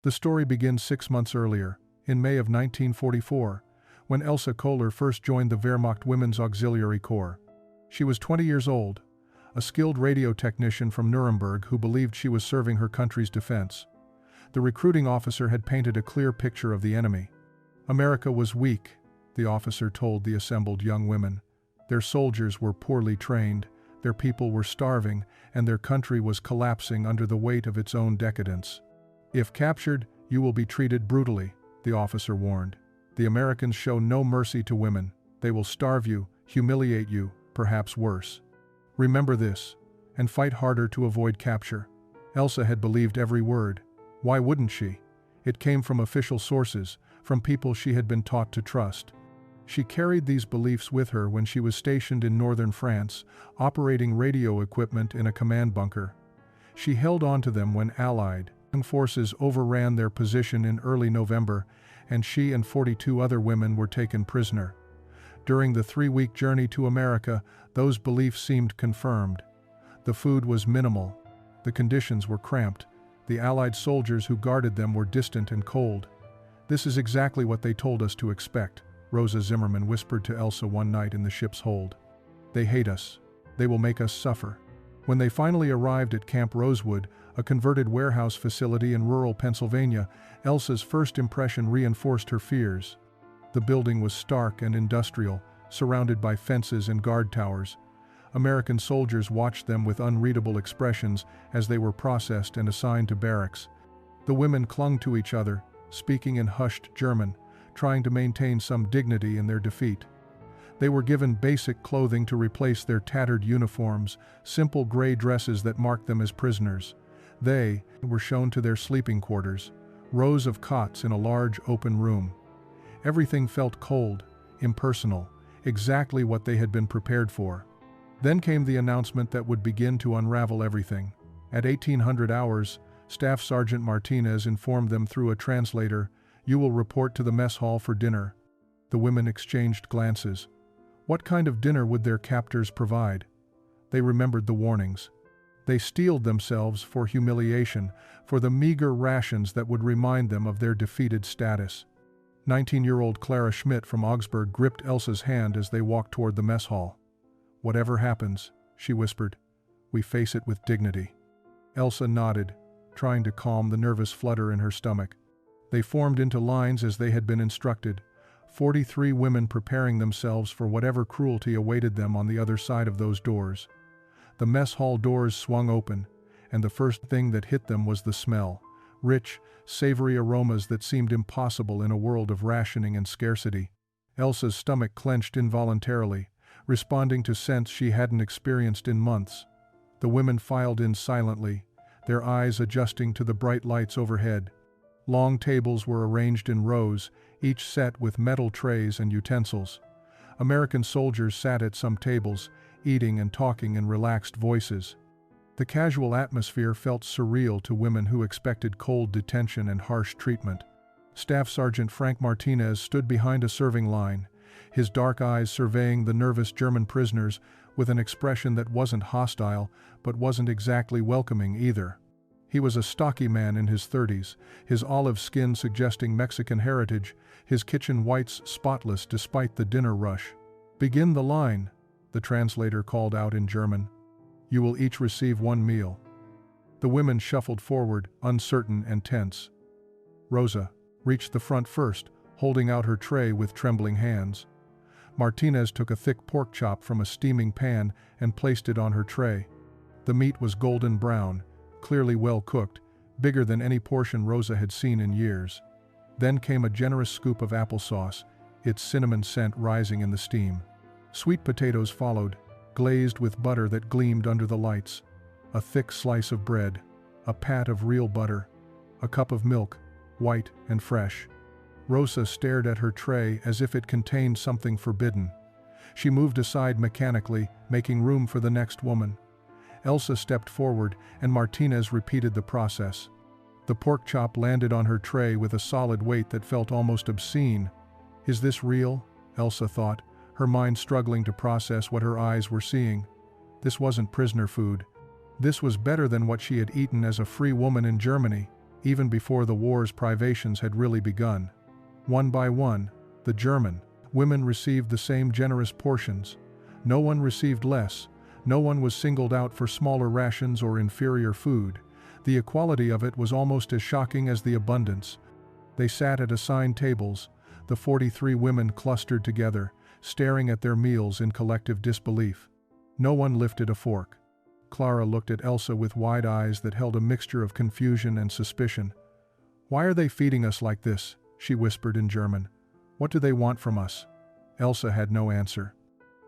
The story begins 6 months earlier, in May of 1944, when Elsa Kohler first joined the Wehrmacht Women's Auxiliary Corps. She was 20 years old, a skilled radio technician from Nuremberg who believed she was serving her country's defense. The recruiting officer had painted a clear picture of the enemy. America was weak, the officer told the assembled young women. Their soldiers were poorly trained, their people were starving, and their country was collapsing under the weight of its own decadence. If captured, you will be treated brutally, the officer warned. The Americans show no mercy to women. They will starve you, humiliate you, perhaps worse. Remember this, and fight harder to avoid capture. Elsa had believed every word. Why wouldn't she? It came from official sources, from people she had been taught to trust. She carried these beliefs with her when she was stationed in northern France, operating radio equipment in a command bunker. She held on to them when Allied forces overran their position in early November, and she and 42 other women were taken prisoner. During the 3-week journey to America, those beliefs seemed confirmed. The food was minimal. The conditions were cramped. The Allied soldiers who guarded them were distant and cold. "This is exactly what they told us to expect," Rosa Zimmerman whispered to Elsa one night in the ship's hold. "They hate us. They will make us suffer." When they finally arrived at Camp Rosewood, a converted warehouse facility in rural Pennsylvania, Elsa's first impression reinforced her fears. The building was stark and industrial, surrounded by fences and guard towers. American soldiers watched them with unreadable expressions as they were processed and assigned to barracks. The women clung to each other, speaking in hushed German, trying to maintain some dignity in their defeat. They were given basic clothing to replace their tattered uniforms, simple gray dresses that marked them as prisoners. They were shown to their sleeping quarters, rows of cots in a large open room. Everything felt cold, impersonal, exactly what they had been prepared for. Then came the announcement that would begin to unravel everything. At 1800 hours, Staff Sergeant Martinez informed them through a translator, "You will report to the mess hall for dinner." The women exchanged glances. What kind of dinner would their captors provide? They remembered the warnings. They steeled themselves for humiliation, for the meager rations that would remind them of their defeated status. 19-year-old Clara Schmidt from Augsburg gripped Elsa's hand as they walked toward the mess hall. "Whatever happens," she whispered, "we face it with dignity." Elsa nodded, trying to calm the nervous flutter in her stomach. They formed into lines as they had been instructed, 43 women preparing themselves for whatever cruelty awaited them on the other side of those doors. The mess hall doors swung open, and the first thing that hit them was the smell, rich, savory aromas that seemed impossible in a world of rationing and scarcity. Elsa's stomach clenched involuntarily, responding to scents she hadn't experienced in months. The women filed in silently, their eyes adjusting to the bright lights overhead. Long tables were arranged in rows, each set with metal trays and utensils. American soldiers sat at some tables, eating and talking in relaxed voices. The casual atmosphere felt surreal to women who expected cold detention and harsh treatment. Staff Sergeant Frank Martinez stood behind a serving line, his dark eyes surveying the nervous German prisoners with an expression that wasn't hostile, but wasn't exactly welcoming either. He was a stocky man in his 30s, his olive skin suggesting Mexican heritage, his kitchen whites spotless despite the dinner rush. "Begin the line," the translator called out in German. "You will each receive one meal." The women shuffled forward, uncertain and tense. Rosa reached the front first, holding out her tray with trembling hands. Martinez took a thick pork chop from a steaming pan and placed it on her tray. The meat was golden brown, clearly well cooked, bigger than any portion Rosa had seen in years. Then came a generous scoop of applesauce, its cinnamon scent rising in the steam. Sweet potatoes followed, glazed with butter that gleamed under the lights. A thick slice of bread, a pat of real butter, a cup of milk, white and fresh. Rosa stared at her tray as if it contained something forbidden. She moved aside mechanically, making room for the next woman. Elsa stepped forward, and Martinez repeated the process. The pork chop landed on her tray with a solid weight that felt almost obscene. Is this real? Elsa thought, her mind struggling to process what her eyes were seeing. This wasn't prisoner food. This was better than what she had eaten as a free woman in Germany. even before the war's privations had really begun. One by one, the German women received the same generous portions. No one received less, no one was singled out for smaller rations or inferior food. The equality of it was almost as shocking as the abundance. They sat at assigned tables, the 43 women clustered together, staring at their meals in collective disbelief. No one lifted a fork. Clara looked at Elsa with wide eyes that held a mixture of confusion and suspicion. "Why are they feeding us like this?" she whispered in German. "What do they want from us?" Elsa had no answer.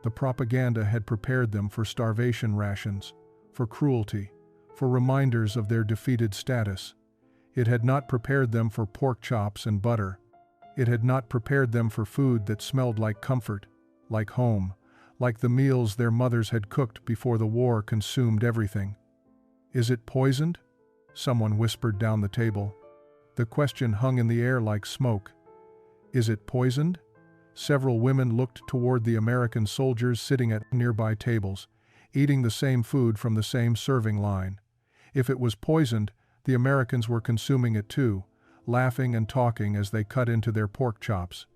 The propaganda had prepared them for starvation rations, for cruelty, for reminders of their defeated status. It had not prepared them for pork chops and butter. It had not prepared them for food that smelled like comfort, like home, like the meals their mothers had cooked before the war consumed everything. "Is it poisoned?" someone whispered down the table. The question hung in the air like smoke. "Is it poisoned?" Several women looked toward the American soldiers sitting at nearby tables, eating the same food from the same serving line. If it was poisoned, the Americans were consuming it too, laughing and talking as they cut into their pork chops.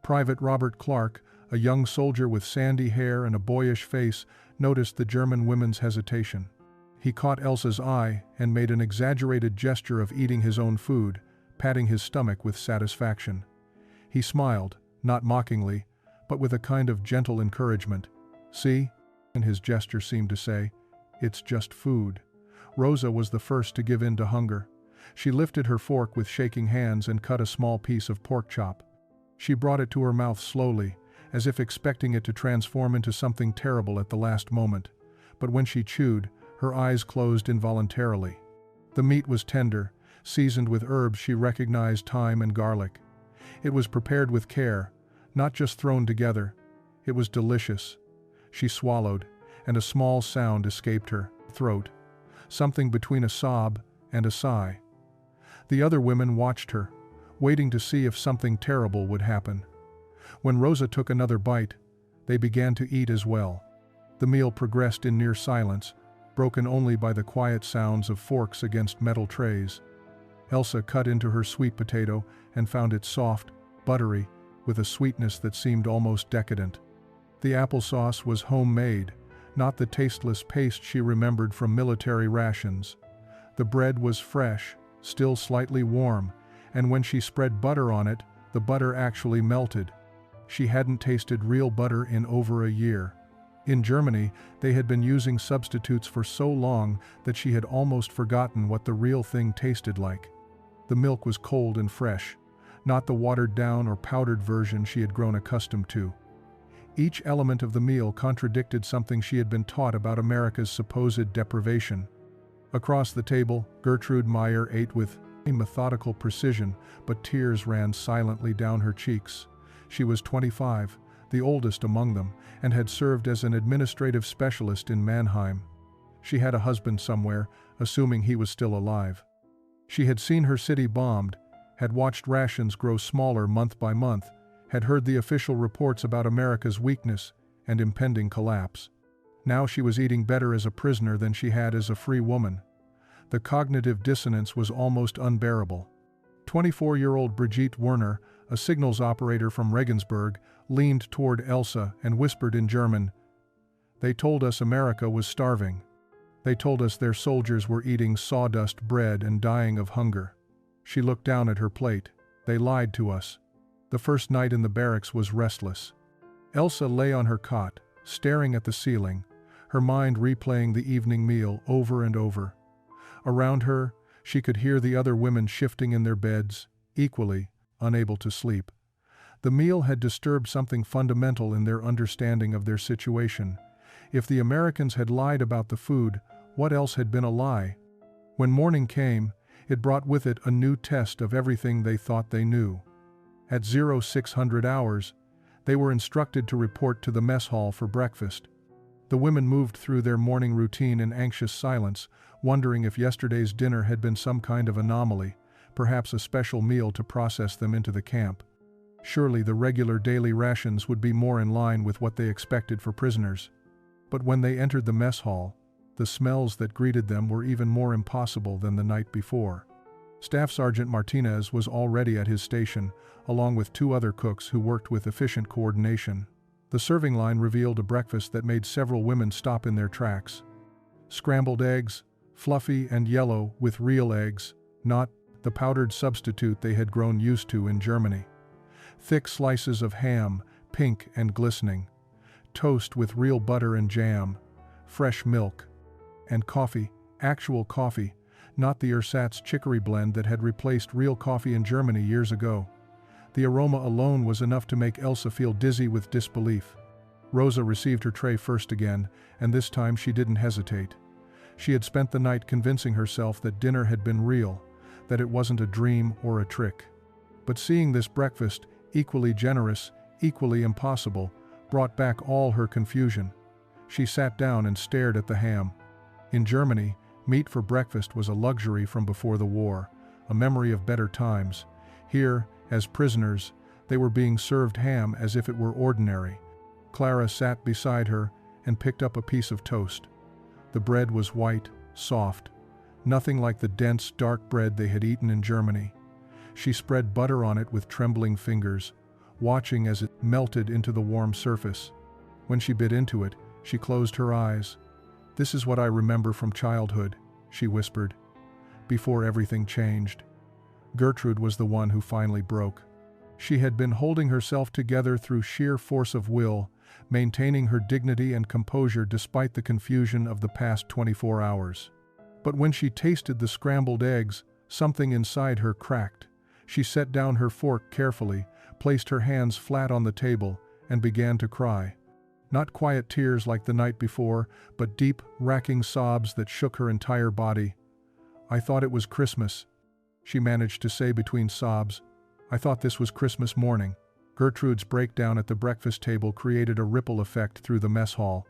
Private Robert Clark, a young soldier with sandy hair and a boyish face, noticed the German women's hesitation. He caught Elsa's eye and made an exaggerated gesture of eating his own food, patting his stomach with satisfaction. He smiled, not mockingly, but with a kind of gentle encouragement. "See?" And his gesture seemed to say, "It's just food." Rosa was the first to give in to hunger. She lifted her fork with shaking hands and cut a small piece of pork chop. She brought it to her mouth slowly, as if expecting it to transform into something terrible at the last moment. But when she chewed, her eyes closed involuntarily. The meat was tender, seasoned with herbs she recognized, thyme and garlic. It was prepared with care, not just thrown together. It was delicious. She swallowed, and a small sound escaped her throat, something between a sob and a sigh. The other women watched her, waiting to see if something terrible would happen. When Rosa took another bite, they began to eat as well. The meal progressed in near silence, broken only by the quiet sounds of forks against metal trays. Elsa cut into her sweet potato and found it soft, buttery, with a sweetness that seemed almost decadent. The applesauce was homemade, not the tasteless paste she remembered from military rations. The bread was fresh, still slightly warm, and when she spread butter on it, the butter actually melted. She hadn't tasted real butter in over a year. In Germany, they had been using substitutes for so long that she had almost forgotten what the real thing tasted like. The milk was cold and fresh, not the watered-down or powdered version she had grown accustomed to. Each element of the meal contradicted something she had been taught about America's supposed deprivation. Across the table, Gertrude Meyer ate with methodical precision, but tears ran silently down her cheeks. She was 25, the oldest among them, and had served as an administrative specialist in Mannheim. She had a husband somewhere, assuming he was still alive. She had seen her city bombed, had watched rations grow smaller month by month, had heard the official reports about America's weakness and impending collapse. Now she was eating better as a prisoner than she had as a free woman. The cognitive dissonance was almost unbearable. 24-year-old Brigitte Werner, a signals operator from Regensburg, leaned toward Elsa and whispered in German, "They told us America was starving. They told us their soldiers were eating sawdust bread and dying of hunger." She looked down at her plate. "They lied to us." The first night in the barracks was restless. Elsa lay on her cot, staring at the ceiling, her mind replaying the evening meal over and over. Around her, she could hear the other women shifting in their beds, equally unable to sleep. The meal had disturbed something fundamental in their understanding of their situation. If the Americans had lied about the food, what else had been a lie? When morning came, it brought with it a new test of everything they thought they knew. At 0600 hours, they were instructed to report to the mess hall for breakfast. The women moved through their morning routine in anxious silence, wondering if yesterday's dinner had been some kind of anomaly, perhaps a special meal to process them into the camp. Surely the regular daily rations would be more in line with what they expected for prisoners. But when they entered the mess hall, the smells that greeted them were even more impossible than the night before. Staff Sergeant Martinez was already at his station, along with 2 other cooks who worked with efficient coordination. The serving line revealed a breakfast that made several women stop in their tracks. Scrambled eggs, fluffy and yellow with real eggs, not the powdered substitute they had grown used to in Germany. Thick slices of ham, pink and glistening. Toast with real butter and jam. Fresh milk. And coffee, actual coffee, not the ersatz chicory blend that had replaced real coffee in Germany years ago. The aroma alone was enough to make Elsa feel dizzy with disbelief. Rosa received her tray first again, and this time she didn't hesitate. She had spent the night convincing herself that dinner had been real, that it wasn't a dream or a trick. But seeing this breakfast, equally generous, equally impossible, brought back all her confusion. She sat down and stared at the ham. In Germany, meat for breakfast was a luxury from before the war, a memory of better times. Here, as prisoners, they were being served ham as if it were ordinary. Clara sat beside her and picked up a piece of toast. The bread was white, soft, nothing like the dense, dark bread they had eaten in Germany. She spread butter on it with trembling fingers, watching as it melted into the warm surface. When she bit into it, she closed her eyes. "This is what I remember from childhood," she whispered, "before everything changed." Gertrude was the one who finally broke. She had been holding herself together through sheer force of will, maintaining her dignity and composure despite the confusion of the past 24 hours. But when she tasted the scrambled eggs, something inside her cracked. She set down her fork carefully, placed her hands flat on the table, and began to cry. Not quiet tears like the night before, but deep, racking sobs that shook her entire body. "I thought it was Christmas," she managed to say between sobs. "I thought this was Christmas morning." Gertrude's breakdown at the breakfast table created a ripple effect through the mess hall.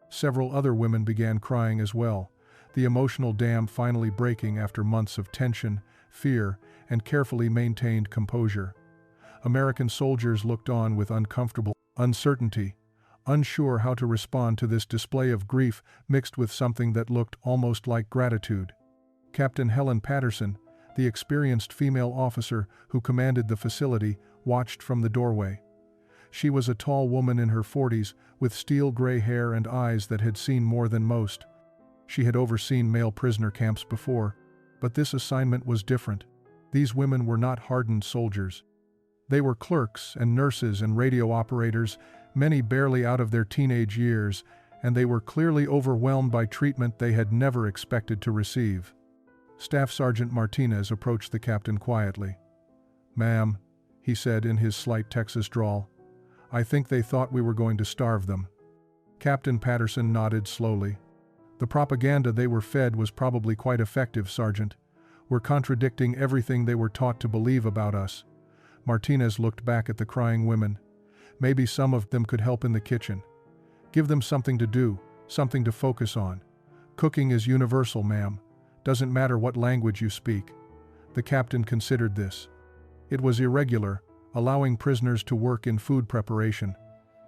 Several other women began crying as well, the emotional dam finally breaking after months of tension, fear, and carefully maintained composure. American soldiers looked on with uncomfortable uncertainty, unsure how to respond to this display of grief mixed with something that looked almost like gratitude. Captain Helen Patterson, the experienced female officer who commanded the facility, watched from the doorway. She was a tall woman in her 40s, with steel-gray hair and eyes that had seen more than most. She had overseen male prisoner camps before, but this assignment was different. These women were not hardened soldiers. They were clerks and nurses and radio operators, many barely out of their teenage years, and they were clearly overwhelmed by treatment they had never expected to receive. Staff Sergeant Martinez approached the captain quietly. "Ma'am," he said in his slight Texas drawl, "I think they thought we were going to starve them." Captain Patterson nodded slowly. "The propaganda they were fed was probably quite effective, Sergeant. We're contradicting everything they were taught to believe about us." Martinez looked back at the crying women. "Maybe some of them could help in the kitchen. Give them something to do, something to focus on. Cooking is universal, ma'am. Doesn't matter what language you speak." The captain considered this. It was irregular, allowing prisoners to work in food preparation.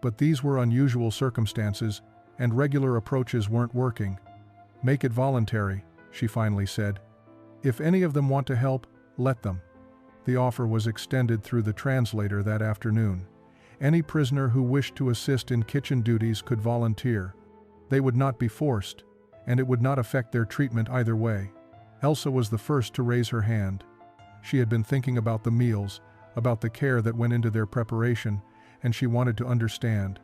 But these were unusual circumstances, and regular approaches weren't working. "Make it voluntary," she finally said. "If any of them want to help, let them." The offer was extended through the translator that afternoon. Any prisoner who wished to assist in kitchen duties could volunteer. They would not be forced, and it would not affect their treatment either way. Elsa was the first to raise her hand. She had been thinking about the meals, about the care that went into their preparation, and she wanted to understand.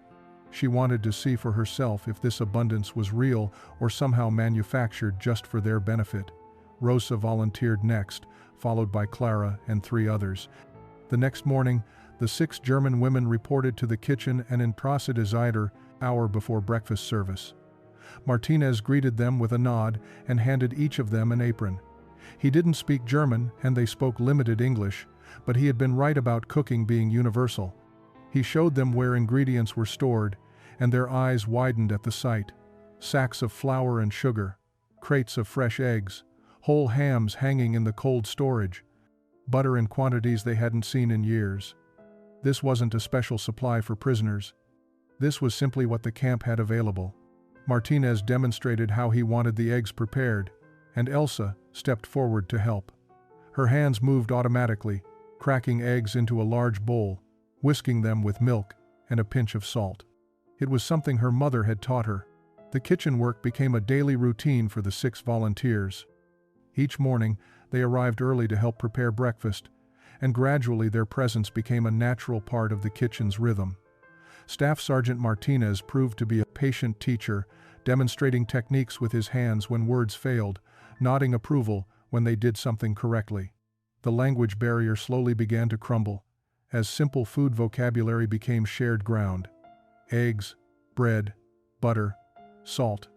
She wanted to see for herself if this abundance was real or somehow manufactured just for their benefit. Rosa volunteered next, followed by Clara and 3 others. The next morning, the 6 German women reported to the kitchen and in Procedesider hour before breakfast service. Martinez greeted them with a nod and handed each of them an apron. He didn't speak German and they spoke limited English, but he had been right about cooking being universal. He showed them where ingredients were stored, and their eyes widened at the sight. Sacks of flour and sugar, crates of fresh eggs, whole hams hanging in the cold storage, butter in quantities they hadn't seen in years. This wasn't a special supply for prisoners. This was simply what the camp had available. Martinez demonstrated how he wanted the eggs prepared, and Elsa stepped forward to help. Her hands moved automatically, cracking eggs into a large bowl, whisking them with milk and a pinch of salt. It was something her mother had taught her. The kitchen work became a daily routine for the 6 volunteers. Each morning, they arrived early to help prepare breakfast, and gradually their presence became a natural part of the kitchen's rhythm. Staff Sergeant Martinez proved to be a patient teacher, demonstrating techniques with his hands when words failed, nodding approval when they did something correctly. The language barrier slowly began to crumble, as simple food vocabulary became shared ground. Eggs, bread, butter, salt.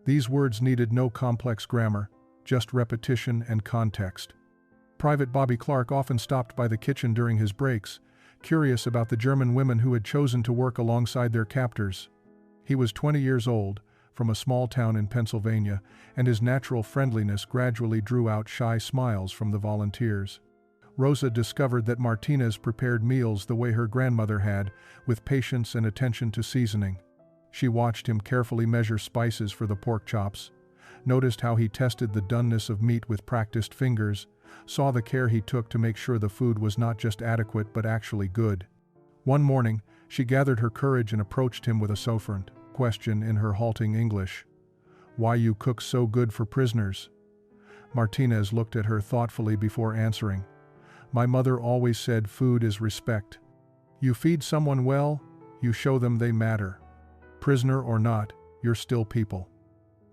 These words needed no complex grammar, just repetition and context. Private Bobby Clark often stopped by the kitchen during his breaks, curious about the German women who had chosen to work alongside their captors. He was 20 years old, from a small town in Pennsylvania, and his natural friendliness gradually drew out shy smiles from the volunteers. Rosa discovered that Martinez prepared meals the way her grandmother had, with patience and attention to seasoning. She watched him carefully measure spices for the pork chops, noticed how he tested the doneness of meat with practiced fingers, saw the care he took to make sure the food was not just adequate but actually good. One morning, she gathered her courage and approached him with a soferent question in her halting English. "Why you cook so good for prisoners?" Martinez looked at her thoughtfully before answering. "My mother always said food is respect. You feed someone well, you show them they matter. Prisoner or not, you're still people."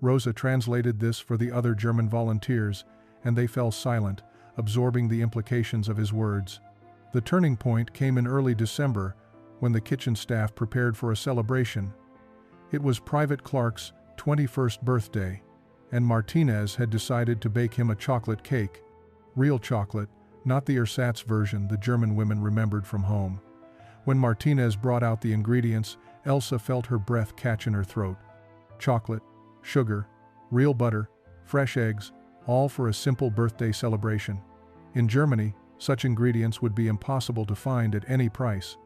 Rosa translated this for the other German volunteers, and they fell silent, absorbing the implications of his words. The turning point came in early December, when the kitchen staff prepared for a celebration. It was Private Clark's 21st birthday, and Martinez had decided to bake him a chocolate cake. Real chocolate, not the ersatz version the German women remembered from home. When Martinez brought out the ingredients, Elsa felt her breath catch in her throat. Chocolate, sugar, real butter, fresh eggs, all for a simple birthday celebration. In Germany, such ingredients would be impossible to find at any price.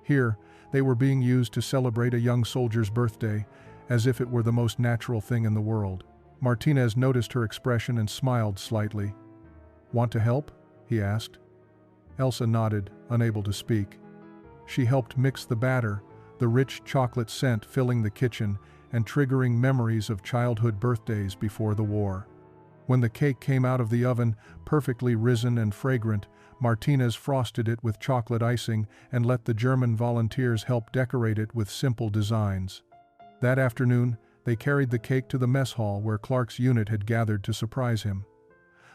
Here, they were being used to celebrate a young soldier's birthday, as if it were the most natural thing in the world. Martinez noticed her expression and smiled slightly. "Want to help?" he asked. Elsa nodded, unable to speak. She helped mix the batter, the rich chocolate scent filling the kitchen and triggering memories of childhood birthdays before the war. When the cake came out of the oven, perfectly risen and fragrant, Martinez frosted it with chocolate icing and let the German volunteers help decorate it with simple designs. That afternoon, they carried the cake to the mess hall where Clark's unit had gathered to surprise him.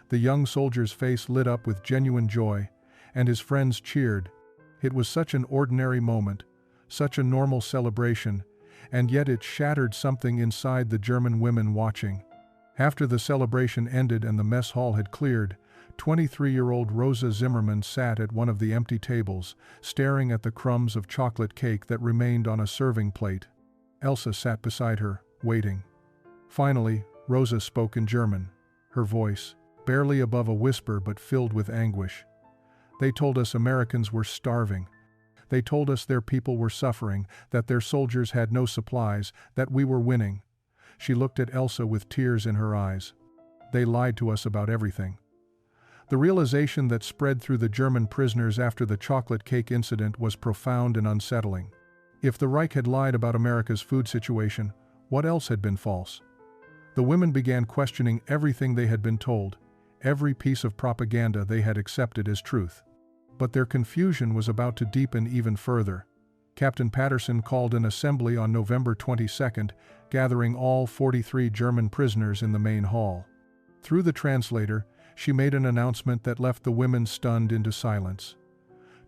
The young soldier's face lit up with genuine joy, and his friends cheered. It was such an ordinary moment, such a normal celebration, and yet it shattered something inside the German women watching. After the celebration ended and the mess hall had cleared, 23-year-old Rosa Zimmerman sat at one of the empty tables, staring at the crumbs of chocolate cake that remained on a serving plate. Elsa sat beside her, waiting. Finally, Rosa spoke in German, her voice, barely above a whisper but filled with anguish. "They told us Americans were starving. They told us their people were suffering, that their soldiers had no supplies, that we were winning." She looked at Elsa with tears in her eyes. "They lied to us about everything." The realization that spread through the German prisoners after the chocolate cake incident was profound and unsettling. If the Reich had lied about America's food situation, what else had been false? The women began questioning everything they had been told, every piece of propaganda they had accepted as truth. But their confusion was about to deepen even further. Captain Patterson called an assembly on November 22nd, gathering all 43 German prisoners in the main hall. Through the translator, she made an announcement that left the women stunned into silence.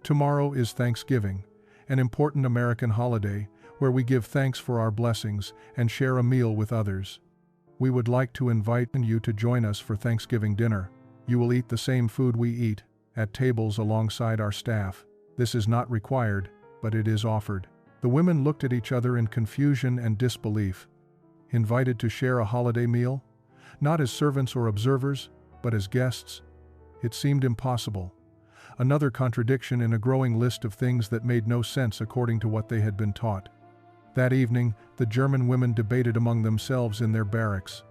"Tomorrow is Thanksgiving, an important American holiday where we give thanks for our blessings and share a meal with others. We would like to invite you to join us for Thanksgiving dinner. You will eat the same food we eat, at tables alongside our staff. This is not required, but it is offered." The women looked at each other in confusion and disbelief. Invited to share a holiday meal? Not as servants or observers, but as guests? It seemed impossible. Another contradiction in a growing list of things that made no sense according to what they had been taught. That evening, the German women debated among themselves in their barracks.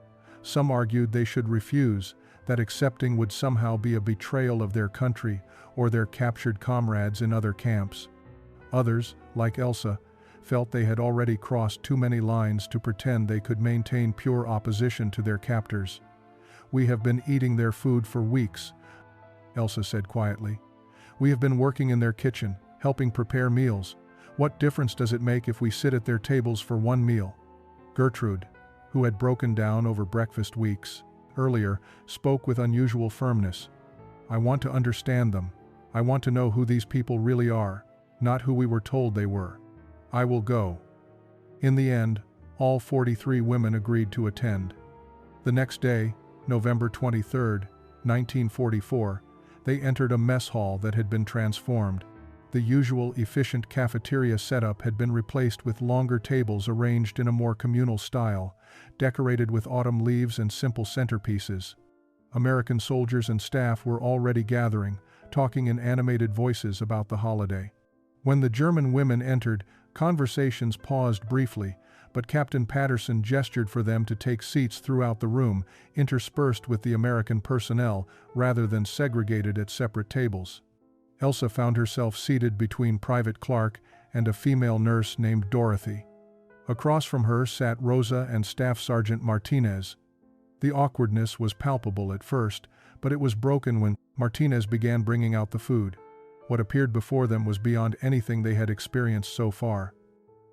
Some argued they should refuse, that accepting would somehow be a betrayal of their country or their captured comrades in other camps. Others, like Elsa, felt they had already crossed too many lines to pretend they could maintain pure opposition to their captors. "We have been eating their food for weeks," Elsa said quietly. "We have been working in their kitchen, helping prepare meals. What difference does it make if we sit at their tables for one meal?" Gertrude, who had broken down over breakfast weeks earlier, spoke with unusual firmness. "I want to understand them. I want to know who these people really are, not who we were told they were. I will go." In the end, all 43 women agreed to attend. The next day, November 23, 1944, they entered a mess hall that had been transformed. The usual efficient cafeteria setup had been replaced with longer tables arranged in a more communal style, decorated with autumn leaves and simple centerpieces. American soldiers and staff were already gathering, talking in animated voices about the holiday. When the German women entered, conversations paused briefly, but Captain Patterson gestured for them to take seats throughout the room, interspersed with the American personnel rather than segregated at separate tables. Elsa found herself seated between Private Clark and a female nurse named Dorothy. Across from her sat Rosa and Staff Sergeant Martinez. The awkwardness was palpable at first, but it was broken when Martinez began bringing out the food. What appeared before them was beyond anything they had experienced so far.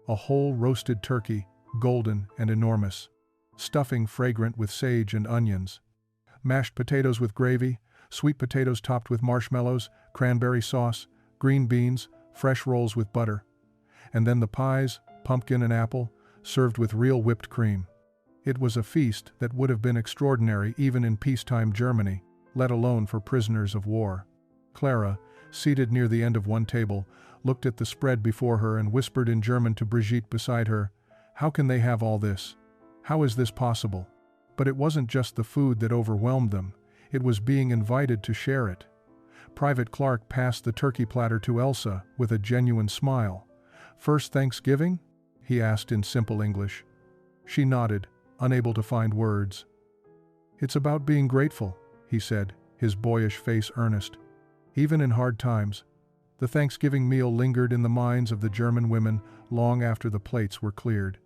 A whole roasted turkey, golden and enormous. Stuffing fragrant with sage and onions. Mashed potatoes with gravy, sweet potatoes topped with marshmallows, cranberry sauce, green beans, fresh rolls with butter. And then the pies, pumpkin and apple, served with real whipped cream. It was a feast that would have been extraordinary even in peacetime Germany, let alone for prisoners of war. Clara, seated near the end of one table, looked at the spread before her and whispered in German to Brigitte beside her, "How can they have all this? How is this possible?" But it wasn't just the food that overwhelmed them, it was being invited to share it. Private Clark passed the turkey platter to Elsa with a genuine smile. "First Thanksgiving?" he asked in simple English. She nodded, unable to find words. "It's about being grateful," he said, his boyish face earnest. Even in hard times, the Thanksgiving meal lingered in the minds of the German women long after the plates were cleared.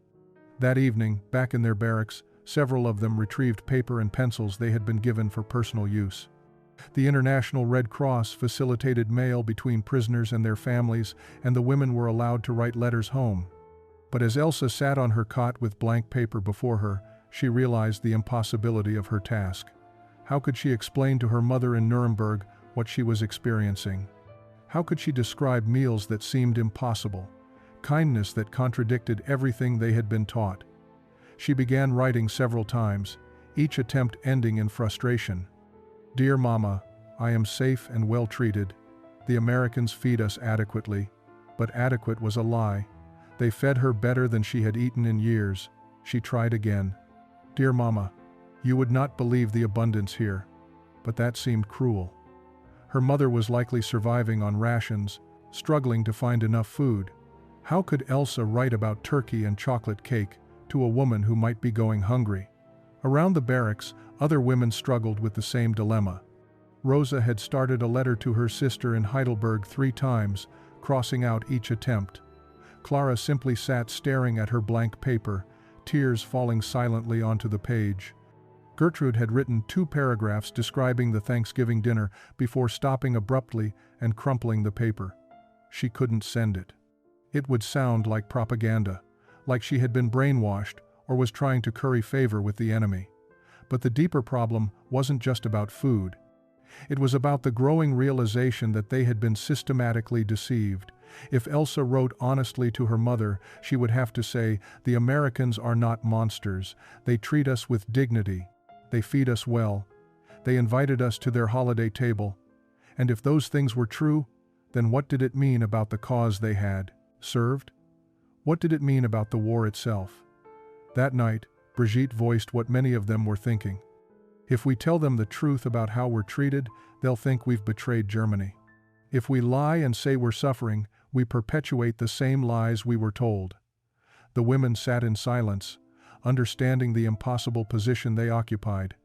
That evening, back in their barracks, several of them retrieved paper and pencils they had been given for personal use. The International Red Cross facilitated mail between prisoners and their families, and the women were allowed to write letters home. But as Elsa sat on her cot with blank paper before her, she realized the impossibility of her task. How could she explain to her mother in Nuremberg what she was experiencing? How could she describe meals that seemed impossible, kindness that contradicted everything they had been taught? She began writing several times, each attempt ending in frustration. "Dear Mama, I am safe and well treated. The Americans feed us adequately." But adequate was a lie. They fed her better than she had eaten in years. She tried again. "Dear Mama, you would not believe the abundance here." But that seemed cruel. Her mother was likely surviving on rations, struggling to find enough food. How could Elsa write about turkey and chocolate cake to a woman who might be going hungry? Around the barracks, other women struggled with the same dilemma. Rosa had started a letter to her sister in Heidelberg 3 times, crossing out each attempt. Clara simply sat staring at her blank paper, tears falling silently onto the page. Gertrude had written 2 paragraphs describing the Thanksgiving dinner before stopping abruptly and crumpling the paper. She couldn't send it. It would sound like propaganda, like she had been brainwashed or was trying to curry favor with the enemy. But the deeper problem wasn't just about food. It was about the growing realization that they had been systematically deceived. If Elsa wrote honestly to her mother, she would have to say, "The Americans are not monsters. They treat us with dignity. They feed us well. They invited us to their holiday table." And if those things were true, then what did it mean about the cause they had served? What did it mean about the war itself? That night, Brigitte voiced what many of them were thinking. "If we tell them the truth about how we're treated, they'll think we've betrayed Germany. If we lie and say we're suffering, we perpetuate the same lies we were told." The women sat in silence, understanding the impossible position they occupied.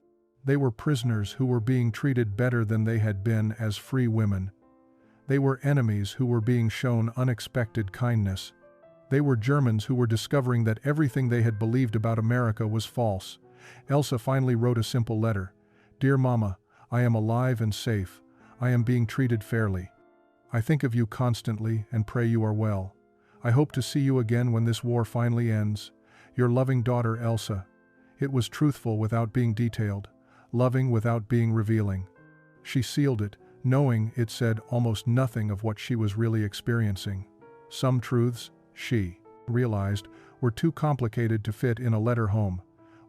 They were prisoners who were being treated better than they had been as free women. They were enemies who were being shown unexpected kindness. They were Germans who were discovering that everything they had believed about America was false. Elsa finally wrote a simple letter. "Dear Mama, I am alive and safe. I am being treated fairly. I think of you constantly and pray you are well. I hope to see you again when this war finally ends. Your loving daughter Elsa." It was truthful without being detailed, loving without being revealing. She sealed it, knowing it said almost nothing of what she was really experiencing. Some truths, she realized, were too complicated to fit in a letter home.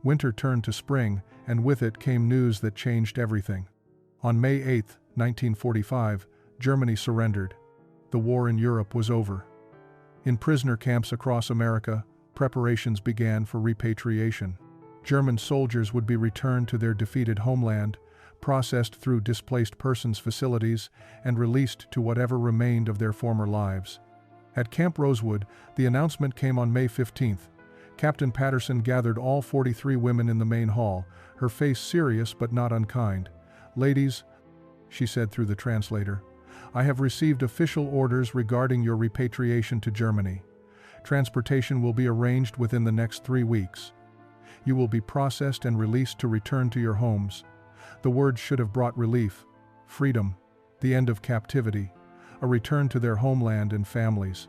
Winter turned to spring, and with it came news that changed everything. On May 8, 1945, Germany surrendered. The war in Europe was over. In prisoner camps across America, preparations began for repatriation. German soldiers would be returned to their defeated homeland, processed through displaced persons facilities, and released to whatever remained of their former lives. At Camp Rosewood, the announcement came on May 15th. Captain Patterson gathered all 43 women in the main hall, her face serious but not unkind. "Ladies," she said through the translator, "I have received official orders regarding your repatriation to Germany. Transportation will be arranged within the next 3 weeks. You will be processed and released to return to your homes." The words should have brought relief, freedom, the end of captivity, a return to their homeland and families.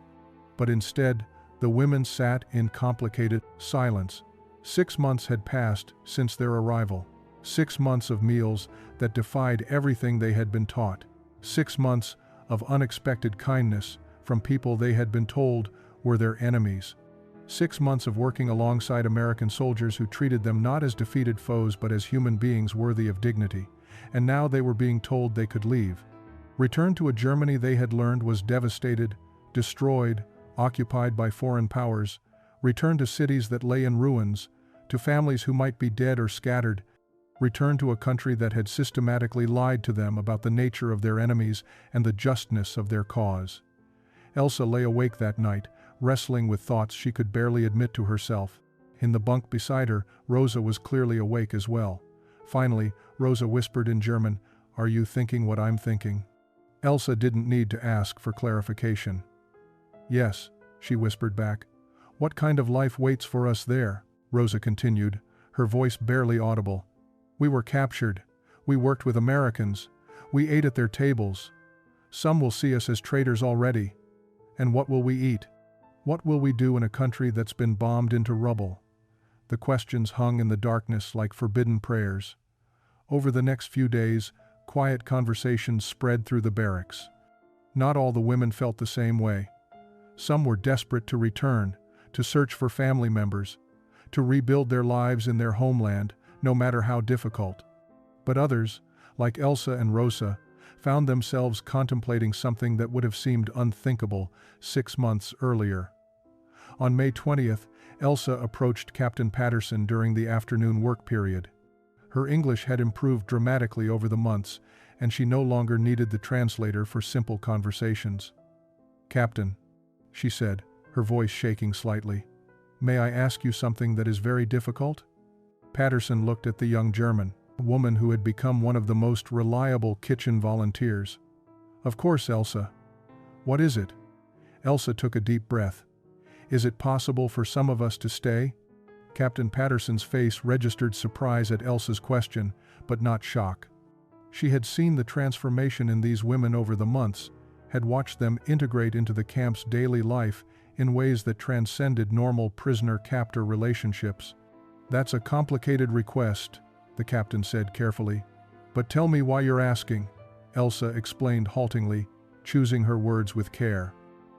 But instead, the women sat in complicated silence. 6 months had passed since their arrival. 6 months of meals that defied everything they had been taught. 6 months of unexpected kindness from people they had been told were their enemies. 6 months of working alongside American soldiers who treated them not as defeated foes but as human beings worthy of dignity. And now they were being told they could leave. Return to a Germany they had learned was devastated, destroyed, occupied by foreign powers. Return to cities that lay in ruins, to families who might be dead or scattered. Return to a country that had systematically lied to them about the nature of their enemies and the justness of their cause. Elsa lay awake that night, wrestling with thoughts she could barely admit to herself. In the bunk beside her, Rosa was clearly awake as well. Finally, Rosa whispered in German, "Are you thinking what I'm thinking?" Elsa didn't need to ask for clarification. "Yes," she whispered back. "What kind of life waits for us there?" Rosa continued, her voice barely audible. "We were captured. We worked with Americans. We ate at their tables. Some will see us as traitors already. And what will we eat? What will we do in a country that's been bombed into rubble?" The questions hung in the darkness like forbidden prayers. Over the next few days, quiet conversations spread through the barracks. Not all the women felt the same way. Some were desperate to return, to search for family members, to rebuild their lives in their homeland, no matter how difficult. But others, like Elsa and Rosa, found themselves contemplating something that would have seemed unthinkable 6 months earlier. On May 20th, Elsa approached Captain Patterson during the afternoon work period. Her English had improved dramatically over the months, and she no longer needed the translator for simple conversations. "Captain," she said, her voice shaking slightly, "may I ask you something that is very difficult?" Patterson looked at the young German, a woman who had become one of the most reliable kitchen volunteers. "Of course, Elsa. What is it?" Elsa took a deep breath. "Is it possible for some of us to stay?" Captain Patterson's face registered surprise at Elsa's question, but not shock. She had seen the transformation in these women over the months, had watched them integrate into the camp's daily life in ways that transcended normal prisoner-captor relationships. "That's a complicated request," the captain said carefully. "But tell me why you're asking," Elsa explained haltingly, choosing her words with care.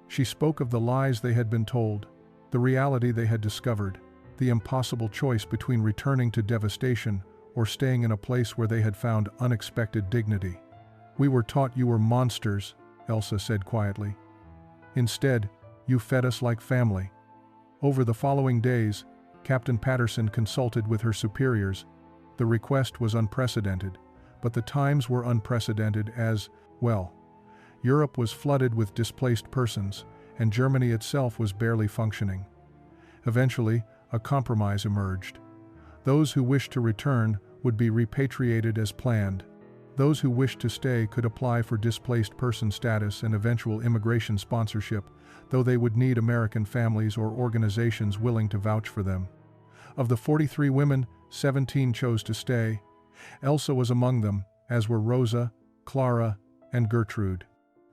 She spoke of the lies they had been told, the reality they had discovered, the impossible choice between returning to devastation or staying in a place where they had found unexpected dignity. "We were taught you were monsters," Elsa said quietly. "Instead, you fed us like family." Over the following days, Captain Patterson consulted with her superiors. The request was unprecedented, but the times were unprecedented as, well, Europe was flooded with displaced persons, and Germany itself was barely functioning. Eventually, a compromise emerged. Those who wished to return would be repatriated as planned. Those who wished to stay could apply for displaced person status and eventual immigration sponsorship, though they would need American families or organizations willing to vouch for them. Of the 43 women, 17 chose to stay. Elsa was among them, as were Rosa, Clara, and Gertrude.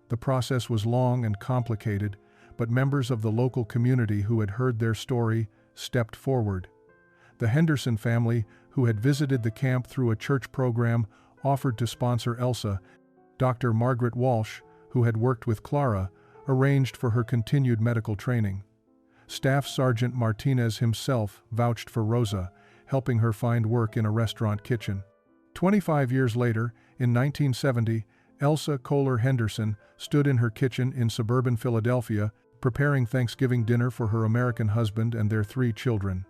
The process was long and complicated, but members of the local community who had heard their story stepped forward. The Henderson family, who had visited the camp through a church program, offered to sponsor Elsa. Dr. Margaret Walsh, who had worked with Clara, arranged for her continued medical training. Staff Sergeant Martinez himself vouched for Rosa, helping her find work in a restaurant kitchen. 25 years later, in 1970, Elsa Kohler Henderson stood in her kitchen in suburban Philadelphia, preparing Thanksgiving dinner for her American husband and their 3 children.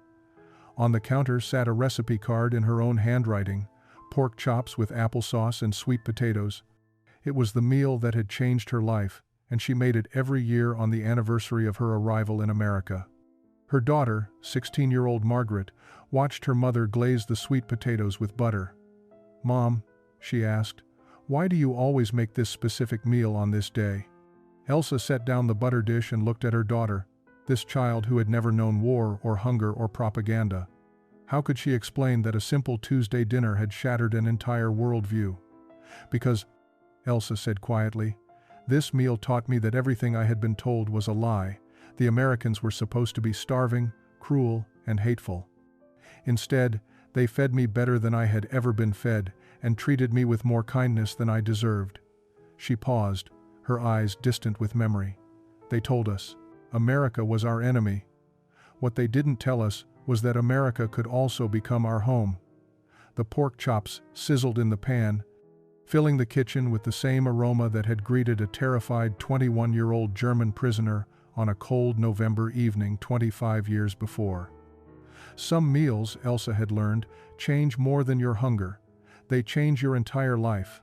On the counter sat a recipe card in her own handwriting: pork chops with applesauce and sweet potatoes. It was the meal that had changed her life, and she made it every year on the anniversary of her arrival in America. Her daughter, 16-year-old Margaret, watched her mother glaze the sweet potatoes with butter. "Mom," she asked, "why do you always make this specific meal on this day?" Elsa set down the butter dish and looked at her daughter, this child who had never known war or hunger or propaganda. How could she explain that a simple Tuesday dinner had shattered an entire worldview? "Because," Elsa said quietly, "this meal taught me that everything I had been told was a lie. The Americans were supposed to be starving, cruel, and hateful. Instead, they fed me better than I had ever been fed, and treated me with more kindness than I deserved." She paused, her eyes distant with memory. "They told us America was our enemy. What they didn't tell us was that America could also become our home." The pork chops sizzled in the pan, filling the kitchen with the same aroma that had greeted a terrified 21-year-old German prisoner on a cold November evening 25 years before. Some meals, Elsa had learned, change more than your hunger. They change your entire life.